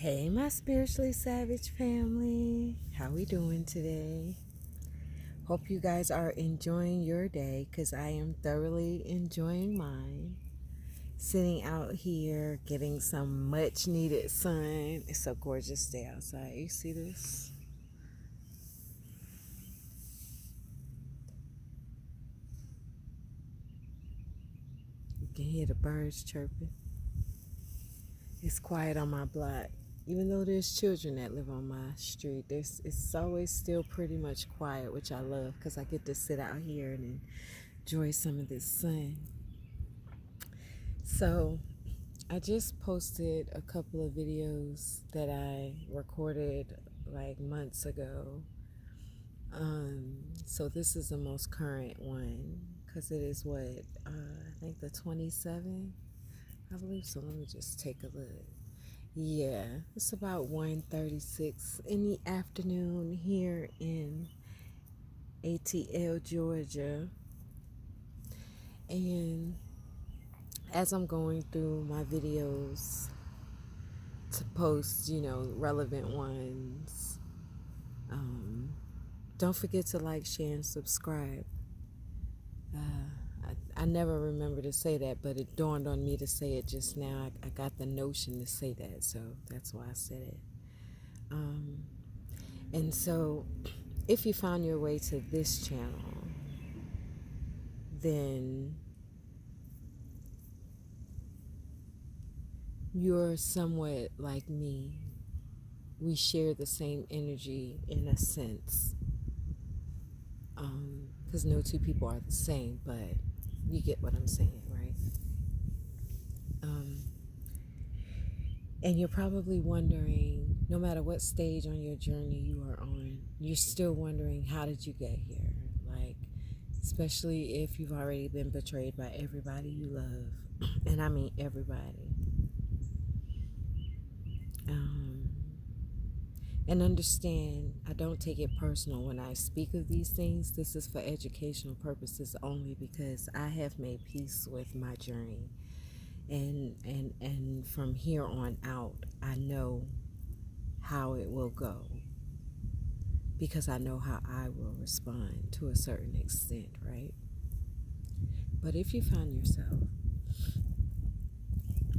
Hey, my spiritually savage family. How we doing today? Hope you guys are enjoying your day because I am thoroughly enjoying mine. Sitting out here getting some much needed sun. It's a gorgeous day outside. You see this? You can hear the birds chirping. It's quiet on my block. Even though there's children that live on my street, it's always still pretty much quiet, which I love because I get to sit out here and enjoy some of this sun. So, I just posted a couple of videos that I recorded like months ago. So this is the most current one because it is I think the 27th, I believe. So let me just take a look. Yeah, it's about 1:36 in the afternoon here in ATL, Georgia. And as I'm going through my videos to post, relevant ones, don't forget to like, share, and subscribe. I never remember to say that, but it dawned on me to say it just now. I got the notion to say that, so that's why I said it. And so, if you found your way to this channel, then you're somewhat like me. We share the same energy in a sense. Because no two people are the same, but you get what I'm saying, right? And you're probably wondering, no matter what stage on your journey you are on, you're still wondering, how did you get here? Like, especially if you've already been betrayed by everybody you love. And I mean everybody. And understand, I don't take it personal when I speak of these things. This is for educational purposes only because I have made peace with my journey. And from here on out, I know how it will go because I know how I will respond to a certain extent, right? But if you find yourself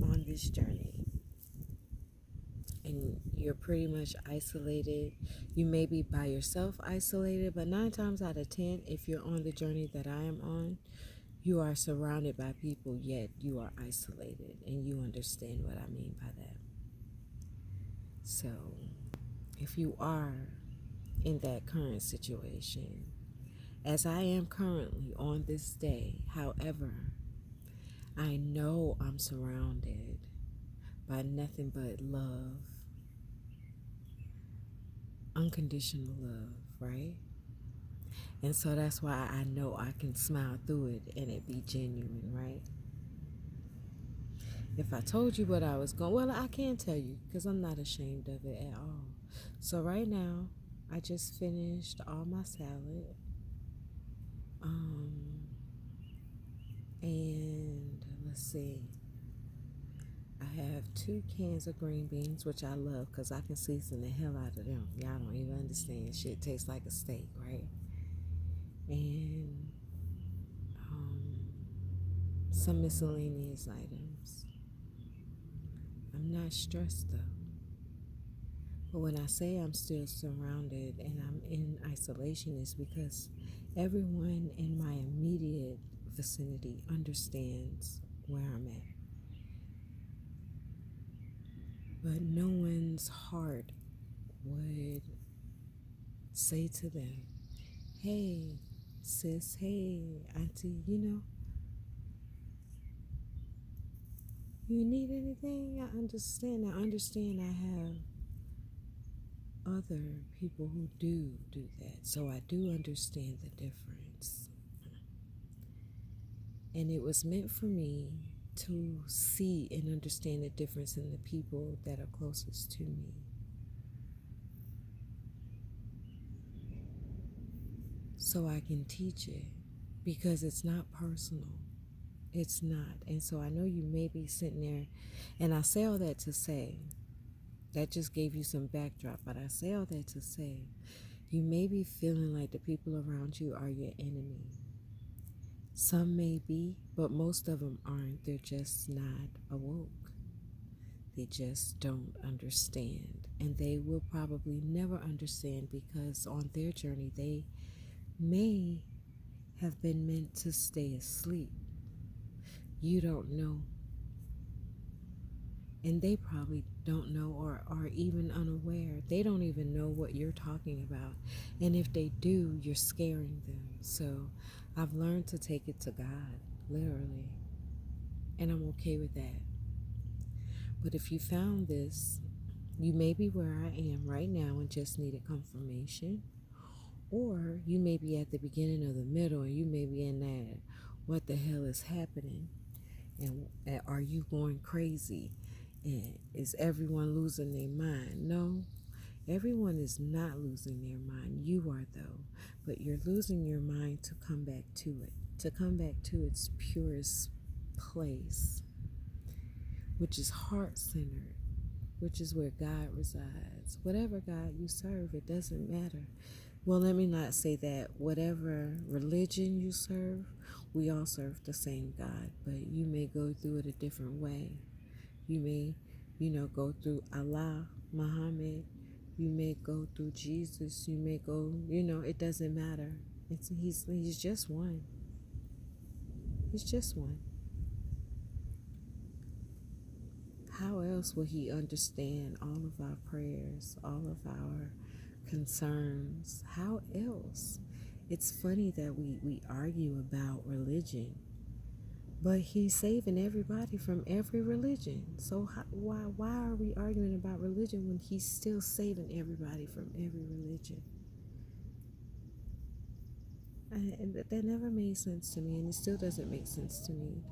on this journey and you're pretty much isolated, you may be by yourself isolated, but 9 times out of 10, if you're on the journey that I am on, you are surrounded by people, yet you are isolated, and you understand what I mean by that. So, if you are in that current situation, as I am currently on this day, however, I know I'm surrounded by nothing but love, unconditional love, right? And so that's why I know I can smile through it and it be genuine, right? If I told you what I was going, well, I can tell you because I'm not ashamed of it at all. So right now, I just finished all my salad. And let's see. I have 2 cans of green beans, which I love because I can season the hell out of them. Y'all don't even understand. Shit tastes like a steak, right? And some miscellaneous items. I'm not stressed though. But when I say I'm still surrounded and I'm in isolation, is because everyone in my immediate vicinity understands where I'm at. But no one's heart would say to them, hey, sis, hey, auntie, you need anything? I understand. I have other people who do that. So I do understand the difference. And it was meant for me to see and understand the difference in the people that are closest to me. So I can teach it because it's not personal. It's not. And so I know you may be sitting there, and I say all that to say, That just gave you some backdrop, but I say all that to say you may be feeling like the people around you are your enemy. Some may be, but most of them aren't. They're just not awoke. They just don't understand. And they will probably never understand because on their journey, they may have been meant to stay asleep. You don't know. And they probably don't know or are even unaware. They don't even know what you're talking about. And if they do, you're scaring them. So I've learned to take it to God, literally. And I'm okay with that. But if you found this, you may be where I am right now and just need a confirmation. Or you may be at the beginning of the middle and you may be in that, what the hell is happening? And are you going crazy? And is everyone losing their mind? No, everyone is not losing their mind. You are, though. But you're losing your mind to come back to it, to come back to its purest place, which is heart-centered, which is where God resides. Whatever God you serve, it doesn't matter. Well, let me not say that. Whatever religion you serve, we all serve the same God, but you may go through it a different way. You may, go through Allah, Muhammad. You may go through Jesus. You may go, it doesn't matter. He's just one. He's just one. How else will he understand all of our prayers, all of our concerns? How else? It's funny that we argue about religion, but he's saving everybody from every religion. So why are we arguing about religion when he's still saving everybody from every religion? And that never made sense to me, and it still doesn't make sense to me.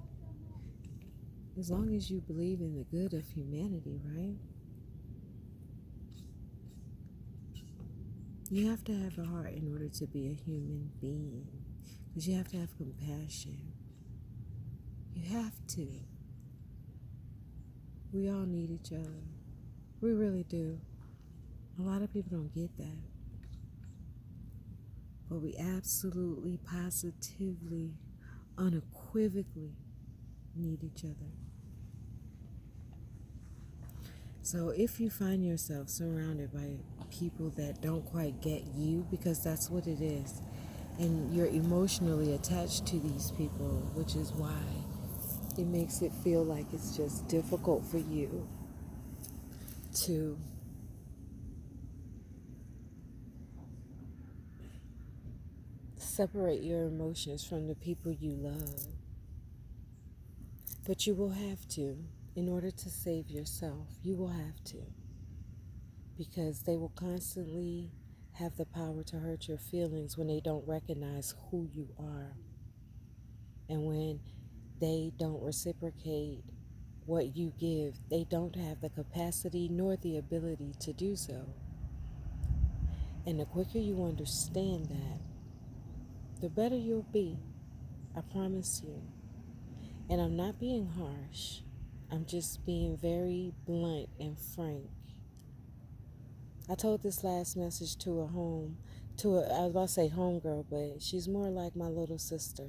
As long as you believe in the good of humanity, right? You have to have a heart in order to be a human being, because you have to have compassion. You have to. We all need each other. We really do. A lot of people don't get that. But we absolutely, positively, unequivocally need each other. So if you find yourself surrounded by people that don't quite get you, because that's what it is, and you're emotionally attached to these people, which is why it makes it feel like it's just difficult for you to separate your emotions from the people you love. But you will have to. In order to save yourself, you will have to. Because they will constantly have the power to hurt your feelings when they don't recognize who you are. And when they don't reciprocate what you give, they don't have the capacity nor the ability to do so. And the quicker you understand that, the better you'll be. I promise you. And I'm not being harsh. I'm just being very blunt and frank. I told this last message to I was about to say homegirl, but she's more like my little sister.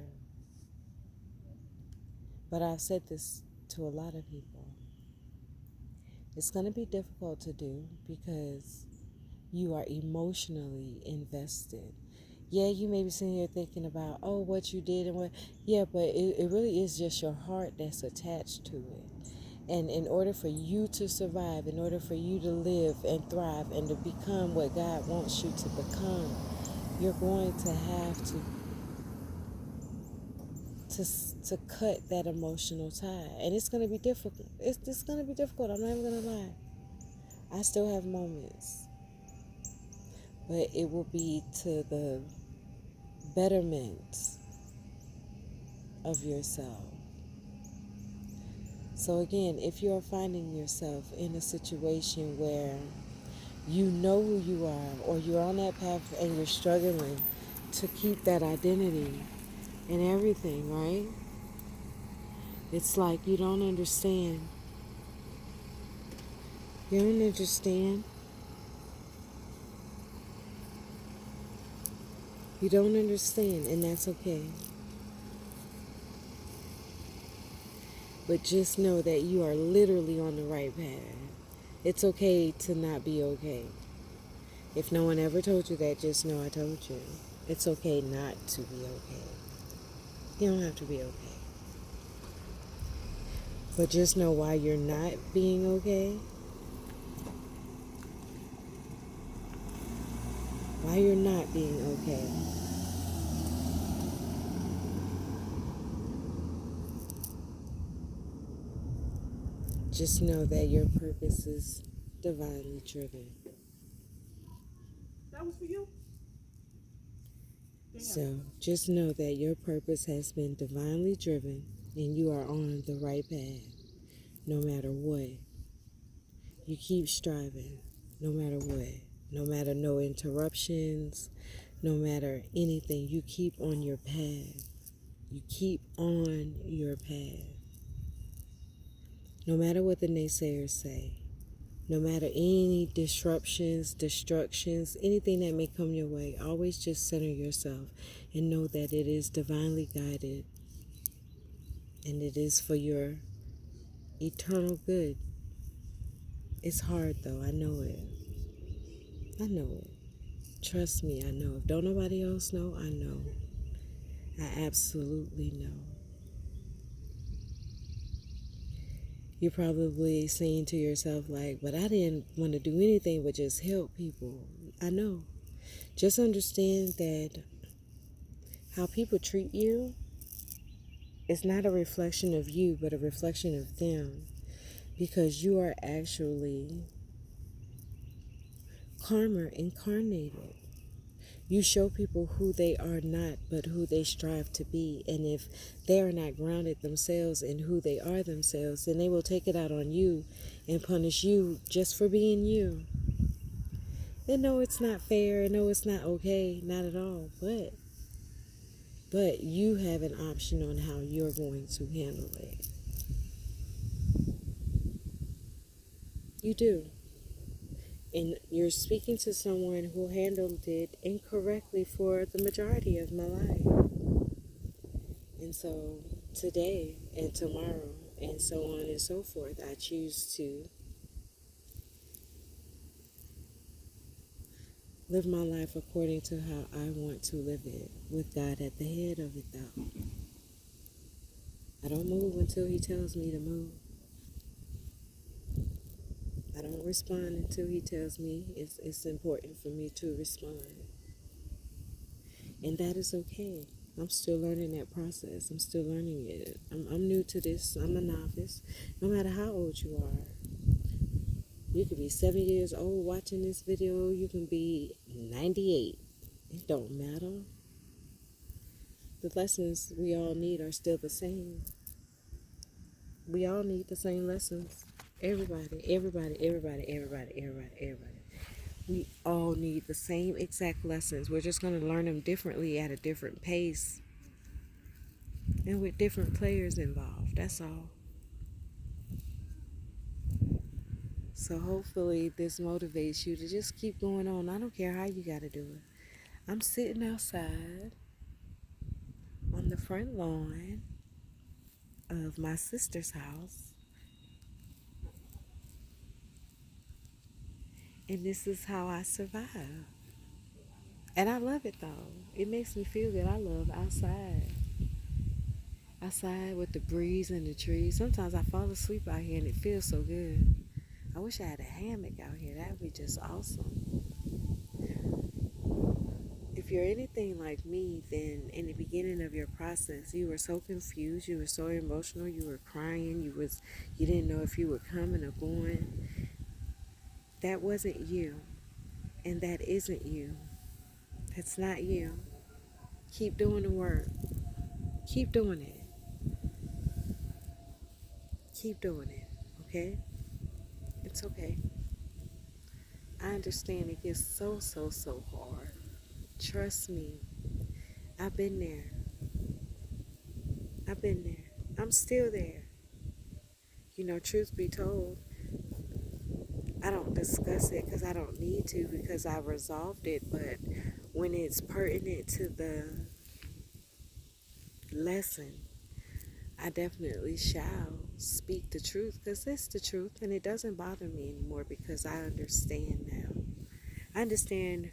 But I've said this to a lot of people. It's going to be difficult to do because you are emotionally invested. Yeah, you may be sitting here thinking about, what you did and what. Yeah, but it really is just your heart that's attached to it. And in order for you to survive, in order for you to live and thrive and to become what God wants you to become, you're going to have to cut that emotional tie. And it's going to be difficult. It's going to be difficult. I'm not even going to lie. I still have moments. But it will be to the betterment of yourself. So again, if you're finding yourself in a situation where you know who you are, or you're on that path and you're struggling to keep that identity and everything, right? It's like you don't understand You don't understand. You don't understand, and that's okay. But just know that you are literally on the right path. It's okay to not be okay. If no one ever told you that, just know I told you. It's okay not to be okay. You don't have to be okay. But just know why you're not being okay. Why you're not being okay. Just know that your purpose is divinely driven. That was for you? So just know that your purpose has been divinely driven and you are on the right path no matter what. You keep striving no matter what. No matter no interruptions, no matter anything, you keep on your path. You keep on your path. No matter what the naysayers say, no matter any disruptions, destructions, anything that may come your way, always just center yourself and know that it is divinely guided and it is for your eternal good. It's hard though, I know it. I know it. Trust me, I know. If don't nobody else know, I know. I absolutely know. You're probably saying to yourself, like, but I didn't want to do anything but just help people. I know. Just understand that how people treat you is not a reflection of you, but a reflection of them. Because you are actually karma incarnated. You show people who they are not, but who they strive to be. And if they are not grounded themselves in who they are themselves, then they will take it out on you and punish you just for being you. And no, it's not fair. No, it's not okay. Not at all. But you have an option on how you're going to handle it. You do. And you're speaking to someone who handled it incorrectly for the majority of my life. And so today and tomorrow and so on and so forth, I choose to live my life according to how I want to live it, with God at the head of it though. I don't move until He tells me to move. I don't respond until He tells me it's important for me to respond. And that is okay. I'm still learning that process. I'm still learning it. I'm new to this. I'm a novice. No matter how old you are, you could be 7 years old watching this video. You can be 98. It don't matter. The lessons we all need are still the same. We all need the same lessons. Everybody. We all need the same exact lessons. We're just going to learn them differently at a different pace and with different players involved. That's all. So hopefully this motivates you to just keep going on. I don't care how you got to do it. I'm sitting outside on the front lawn of my sister's house, and this is how I survive. And I love it though. It makes me feel good. I love outside. Outside with the breeze and the trees. Sometimes I fall asleep out here and it feels so good. I wish I had a hammock out here. That would be just awesome. If you're anything like me, then in the beginning of your process, you were so confused, you were so emotional, you were crying, you didn't know if you were coming or going. That wasn't you, and that isn't you. That's not you. Keep doing the work. Keep doing it. Keep doing it. Okay? It's okay. I understand it gets so hard. Trust me. I've been there. I've been there. I'm still there. You know, truth be told, I discuss it because I don't need to, because I resolved it. But when it's pertinent to the lesson, I definitely shall speak the truth, because it's the truth, and it doesn't bother me anymore because I understand now. I understand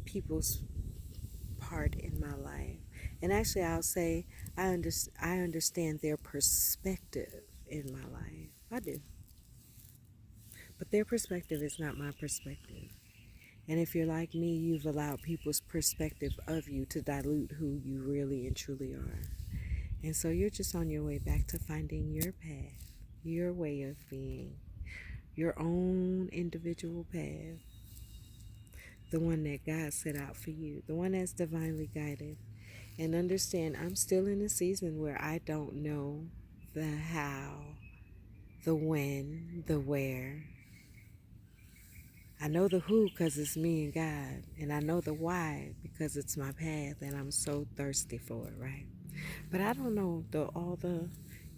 people's part in my life. And actually, I'll say I understand their perspective in my life. I do. But their perspective is not my perspective. And if you're like me, you've allowed people's perspective of you to dilute who you really and truly are. And so you're just on your way back to finding your path, your way of being, your own individual path, the one that God set out for you, the one that's divinely guided. And understand, I'm still in a season where I don't know the how, the when, the where. I know the who because it's me and God, and I know the why because it's my path, and I'm so thirsty for it, right? But I don't know all the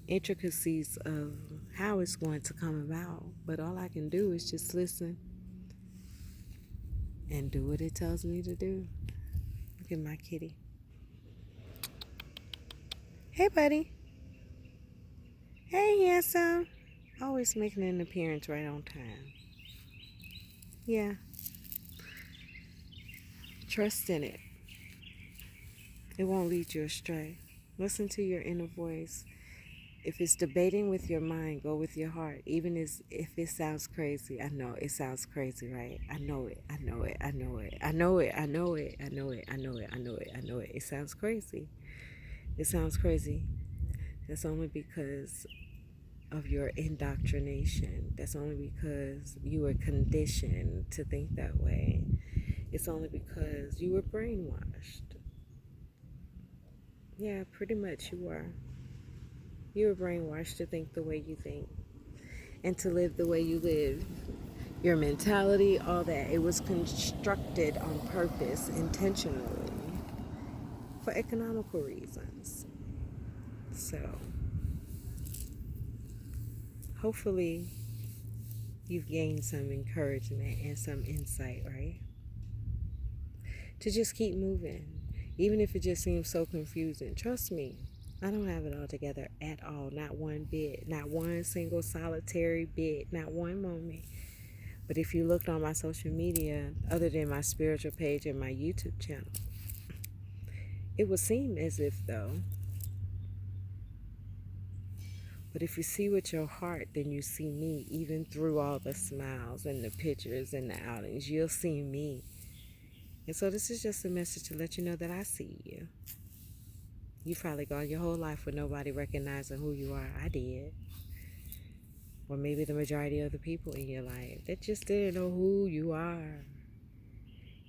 intricacies of how it's going to come about. But all I can do is just listen and do what it tells me to do. Look at my kitty. Hey, buddy. Hey, handsome. Always making an appearance right on time. Yeah. Trust in it. It won't lead you astray. Listen to your inner voice. If it's debating with your mind, go with your heart. Even if it sounds crazy. I know it sounds crazy, right? I know it. I know it. I know it. I know it. I know it. I know it. I know it. I know it. I know it. It sounds crazy. It sounds crazy. That's only because of your indoctrination. That's only because you were conditioned to think that way. It's only because you were brainwashed. Yeah, pretty much you were. You were brainwashed to think the way you think and to live the way you live. Your mentality, all that, it was constructed on purpose, intentionally, for economical reasons. So, hopefully, you've gained some encouragement and some insight, right? To just keep moving, even if it just seems so confusing. Trust me, I don't have it all together at all. Not one bit. Not one single solitary bit. Not one moment. But if you looked on my social media, other than my spiritual page and my YouTube channel, it would seem as if though. But if you see with your heart, then you see me. Even through all the smiles and the pictures and the outings, you'll see me. And so this is just a message to let you know that I see you. You've probably gone your whole life with nobody recognizing who you are. I did. Or maybe the majority of the people in your life that just didn't know who you are.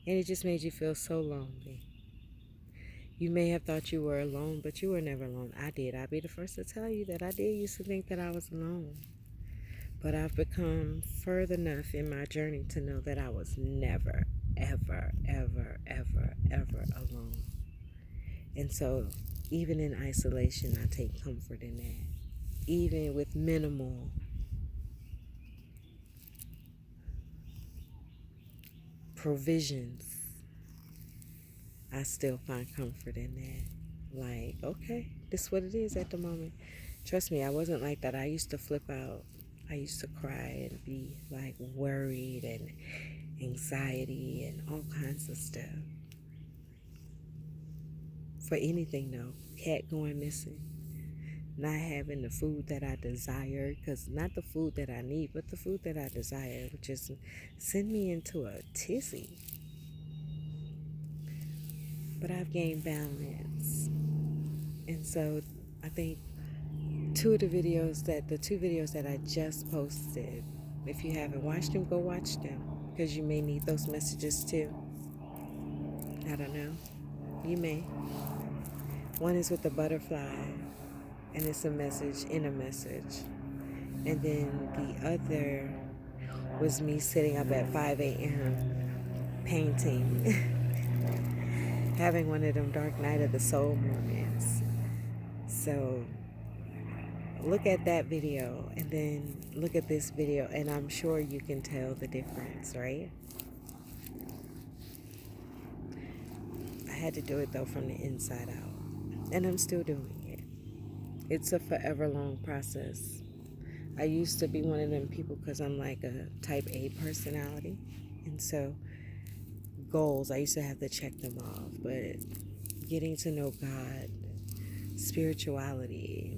And it just made you feel so lonely. You may have thought you were alone, but you were never alone. I did. I'll be the first to tell you that I did used to think that I was alone. But I've become further enough in my journey to know that I was never, ever, ever, ever, ever alone. And so, even in isolation, I take comfort in that. Even with minimal provisions, I still find comfort in that. Like, okay, this is what it is at the moment. Trust me, I wasn't like that. I used to flip out. I used to cry and be like worried and anxiety and all kinds of stuff. For anything though, cat going missing, not having the food that I desire, because not the food that I need, but the food that I desire, which is send me into a tizzy. But I've gained balance. And so I think the two videos that I just posted, if you haven't watched them, go watch them, because you may need those messages too. I don't know. You may. One is with the butterfly, and it's a message in a message. And then the other was me sitting up at 5 a.m. painting, having one of them dark night of the soul moments. So look at that video and then look at this video, and I'm sure you can tell the difference, right? I had to do it though from the inside out, and I'm still doing it. It's a forever long process. I used to be one of them people because I'm like a type A personality, and so goals, I used to have to check them off. But getting to know God, spirituality,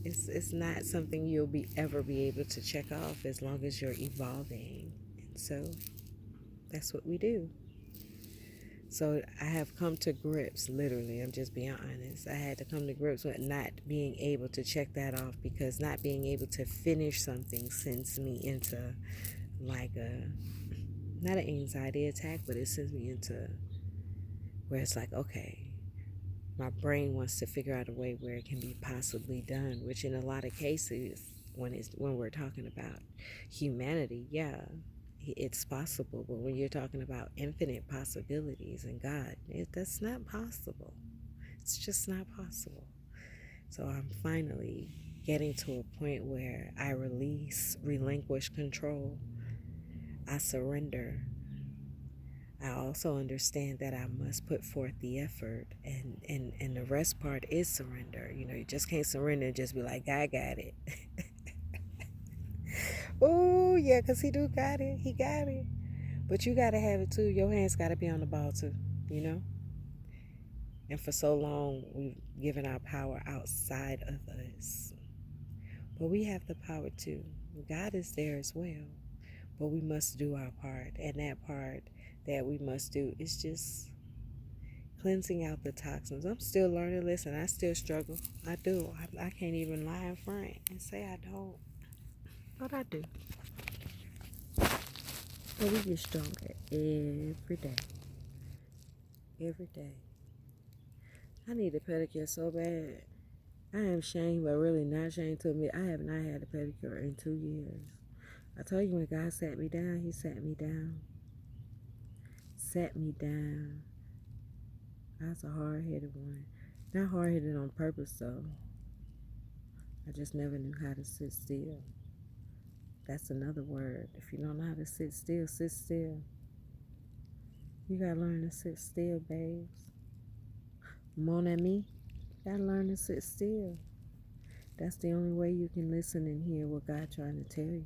it's not something you'll ever be able to check off as long as you're evolving. And so that's what we do. So I have come to grips, literally, I'm just being honest. I had to come to grips with not being able to check that off, because not being able to finish something sends me into like not an anxiety attack, but it sends me into where it's like, okay, my brain wants to figure out a way where it can be possibly done, which in a lot of cases, when we're talking about humanity, yeah, it's possible. But when you're talking about infinite possibilities and God, that's not possible. It's just not possible. So I'm finally getting to a point where I relinquish control. I surrender. I also understand that I must put forth the effort, and the rest part is surrender. You just can't surrender and just be like, I got it. Oh, yeah, because he got it. He got it. But you got to have it too. Your hands got to be on the ball too, And for so long, we've given our power outside of us. But we have the power too. God is there as well. But we must do our part. And that part that we must do is just cleansing out the toxins. I'm still learning. Listen, I still struggle. I do. I can't even lie in front and say I don't. But I do. But we get stronger every day. Every day. I need a pedicure so bad. I am ashamed, but really not ashamed to admit I have not had a pedicure in 2 years. I told you, when God sat me down, he sat me down. Sat me down. I was a hard-headed one. Not hard-headed on purpose, though. I just never knew how to sit still. That's another word. If you don't know how to sit still, sit still. You gotta learn to sit still, babes. Mon ami, you gotta learn to sit still. That's the only way you can listen and hear what God's trying to tell you.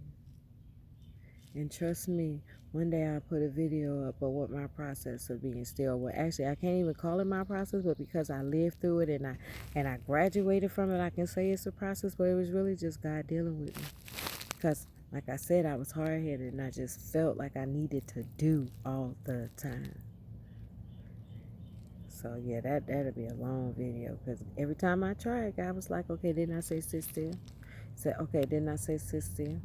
And trust me, one day I'll put a video up of what my process of being still. Well, actually, I can't even call it my process, but because I lived through it and I graduated from it, I can say it's a process. But it was really just God dealing with me. Because, like I said, I was hard-headed, and I just felt like I needed to do all the time. So, yeah, that'll be a long video. Because every time I tried, God was like, okay, didn't I say sit still? Said, okay, didn't I say sit still?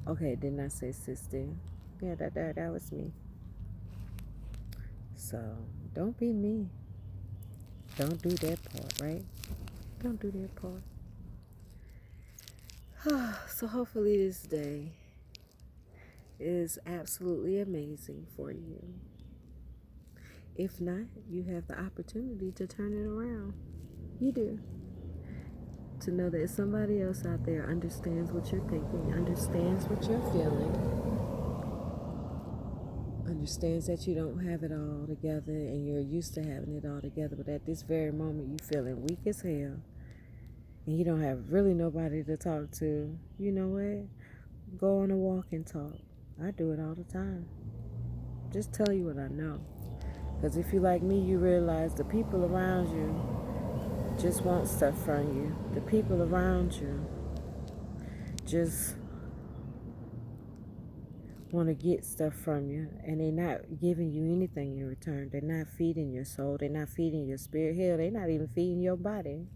Okay, didn't I say sit still? Yeah, that was me. So, don't be me. Don't do that part, right? Don't do that part. So hopefully this day is absolutely amazing for you. If not, you have the opportunity to turn it around. You do. To know that somebody else out there understands what you're thinking, understands what you're feeling, understands that you don't have it all together and you're used to having it all together, but at this very moment you're feeling weak as hell and you don't have really nobody to talk to. You know what? Go on a walk and talk. I do it all the time. Just tell you what I know. Because if you're like me, you realize the people around you just want stuff from you. The people around you just want to get stuff from you, and they're not giving you anything in return. They're not feeding your soul. They're not feeding your spirit. Hell, they're not even feeding your body.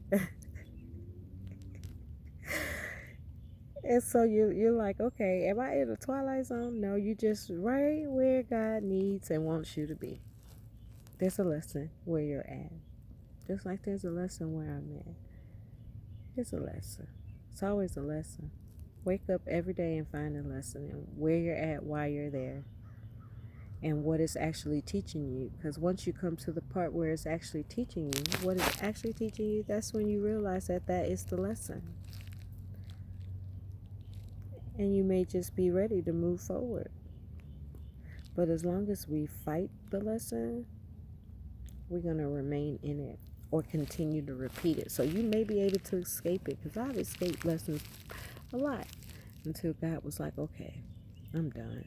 And so you're like, okay, am I in the twilight zone? No, you just right where God needs and wants you to be. There's a lesson where you're at. Just like there's a lesson where I'm at. It's a lesson. It's always a lesson. Wake up every day and find a lesson and where you're at, why you're there, and what it's actually teaching you. Because once you come to the part where it's actually teaching you, what it's actually teaching you, that's when you realize that is the lesson. and you may just be ready to move forward. But as long as we fight the lesson, we're going to remain in it or continue to repeat it. So you may be able to escape it, because I've escaped lessons a lot until God was like, okay, I'm done.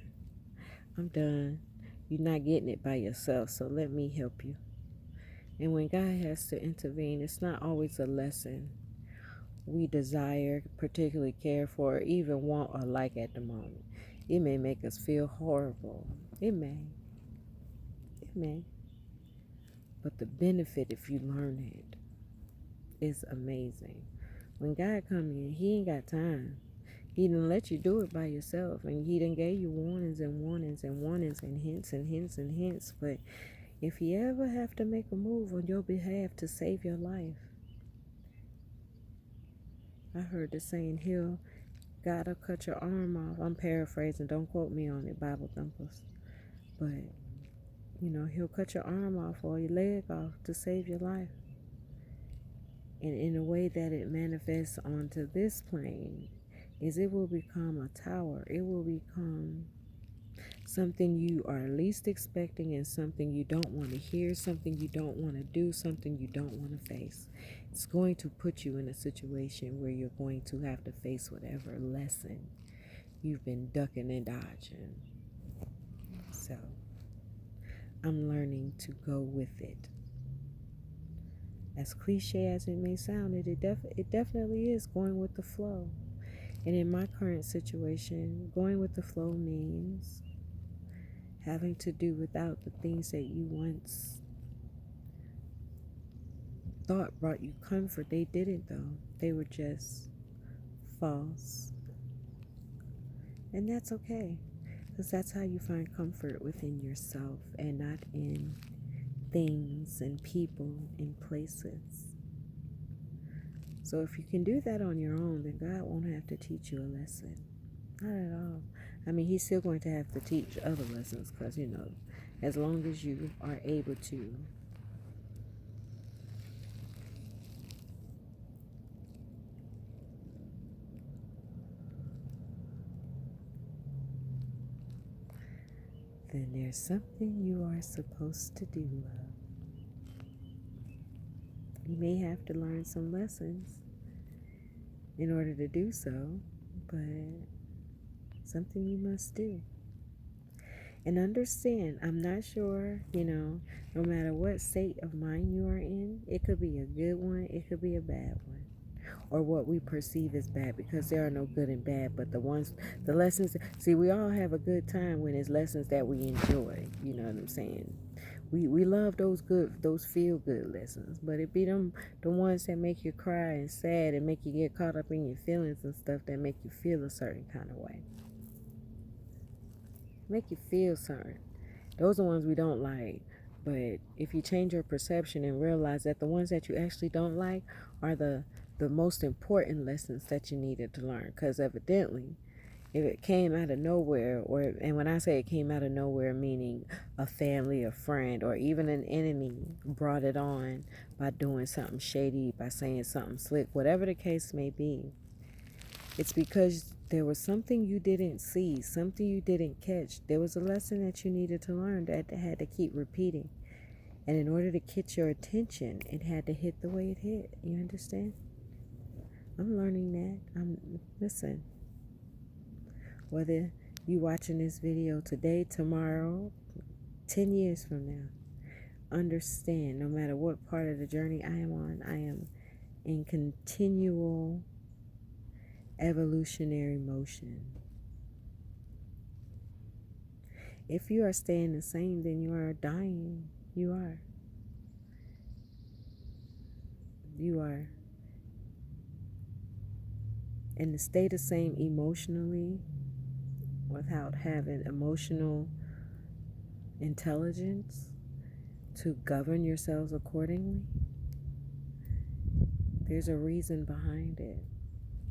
I'm done. You're not getting it by yourself, so let me help you. And when God has to intervene, it's not always a lesson we desire, particularly care for, or even want or like at the moment. It may make us feel horrible. It may. It may. But the benefit, if you learn it, is amazing. When God come in, he ain't got time. He didn't let you do it by yourself, and he done gave you warnings and warnings and warnings and hints and hints and hints. But if you ever have to make a move on your behalf to save your life, I heard the saying, God'll cut your arm off. I'm paraphrasing, don't quote me on it, Bible thumpers. But, he'll cut your arm off or your leg off to save your life. And in a way that it manifests onto this plane is it will become a tower. It will become something you are least expecting, and something you don't want to hear, something you don't want to do, something you don't want to face. It's going to put you in a situation where you're going to have to face whatever lesson you've been ducking and dodging. So I'm learning to go with it. As cliche as it may sound, it definitely is going with the flow. And in my current situation, going with the flow means having to do without the things that you once thought brought you comfort. They didn't, though. They were just false. And that's okay, because that's how you find comfort within yourself and not in things and people and places. So if you can do that on your own, then God won't have to teach you a lesson. Not at all. I mean, he's still going to have to teach other lessons, because, as long as you are able to then there's something you are supposed to do, love. You may have to learn some lessons in order to do so, but something you must do. And understand, I'm not sure, no matter what state of mind you are in, it could be a good one, it could be a bad one, or what we perceive as bad, because there are no good and bad, but the lessons, see, we all have a good time when it's lessons that we enjoy, you know what I'm saying? We love those feel good lessons, but it be the ones that make you cry and sad and make you get caught up in your feelings and stuff, that make you feel a certain kind of way. Make you feel certain. Those are the ones we don't like. But if you change your perception and realize that the ones that you actually don't like are the most important lessons that you needed to learn, because evidently, if it came out of nowhere, and when I say it came out of nowhere, meaning a family, a friend, or even an enemy brought it on by doing something shady, by saying something slick, whatever the case may be, it's because there was something you didn't see, something you didn't catch. There was a lesson that you needed to learn that had to keep repeating. And in order to get your attention, it had to hit the way it hit. You understand? I'm learning that. Listen. Whether you watching this video today, tomorrow, 10 years from now, understand, no matter what part of the journey I am on, I am in continual evolutionary motion. If you are staying the same, then you are dying. You are. You are. And to stay the same emotionally, without having emotional intelligence to govern yourselves accordingly, there's a reason behind it.